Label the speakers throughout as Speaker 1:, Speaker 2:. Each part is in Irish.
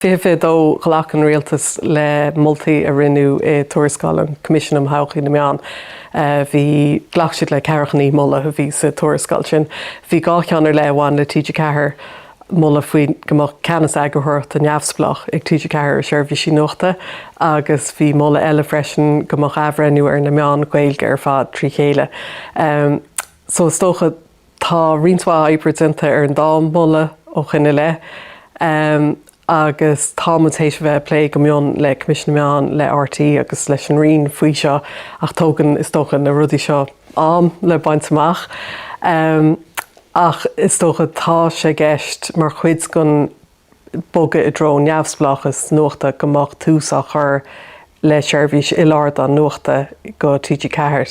Speaker 1: Fifid ó ghlachan rialtas le multaí a rinú tuairiscáil an Comisiún Tháchaí na meán. Bhí ghlacsiad le cearchaní mulla a bhí sa tuairiscáil sin. Bhí gá cheannar le bháin le TG4 mulla faoin gomach ceannas agurthirt a neamhsplach ag TG4 seirbhísí nuachta, agus bhí mulla eile freisin gomach abhrenú ar na meán gaeilge ar fad trí chéile. So stocha tá rionsmha hypertinta ar an dá mulla ó chuine le. Agus támutéis bheith plé go mion le Comisiún meán le RT agus leis an rion faoi seo ach tógan is tócha na rudí seo am le baint amach. Ach is tócha tá sé gceist mar chuid gon boga i dro neamhsplachas nuachta gomach tús a chur le seirbhís ilardán nuachta go TG4.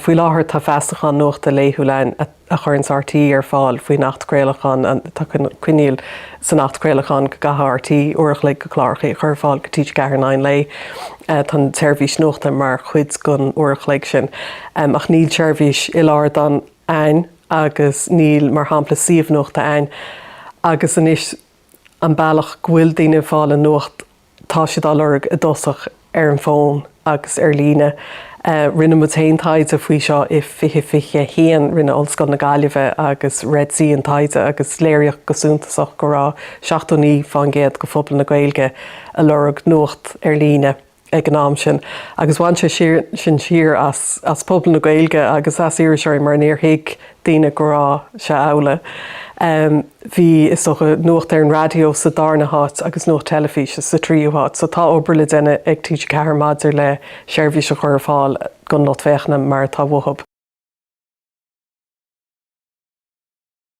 Speaker 1: Faoi láthair tá feastachan nuachta léithúlainn a chur an RT ar fáil faoi nachtgréalachan tá cuiníil san nachtgréalachan go gatha RT uairach le go chláirchaí chur fáil go TG4 9 lei tá seirbhís nuachta mar chuid gon uairach le sin. Ach níl seirbhís ilardán ein agus níl mar hampla siomh nuachta ein agus inis an bailach bhfuil daoine fáil an nuacht tá siad alorg a dosach ar an fón agus ar líne. Rinne mu tain taide a faoi seo i fiche héan rinne olscoil na Gaillimhe agus Red Sea an taide agus léireach go súntasach go rá 16 fan géad go phobal na Gaeilge a lorg nuacht ar líne ag an am sin. Agus bhain sé sin siar as phobal na Gaeilge agus as iiriseoir mar níorthaigh daoine go rá se amhla. Bhí is socha nuacht ar an radio sa darna háit agus nuacht telefíse sa tríú háit, so tá obair le déine ag TG4 maidir le seirbhís a chur fáil gon not fechna mar tá bhuthab.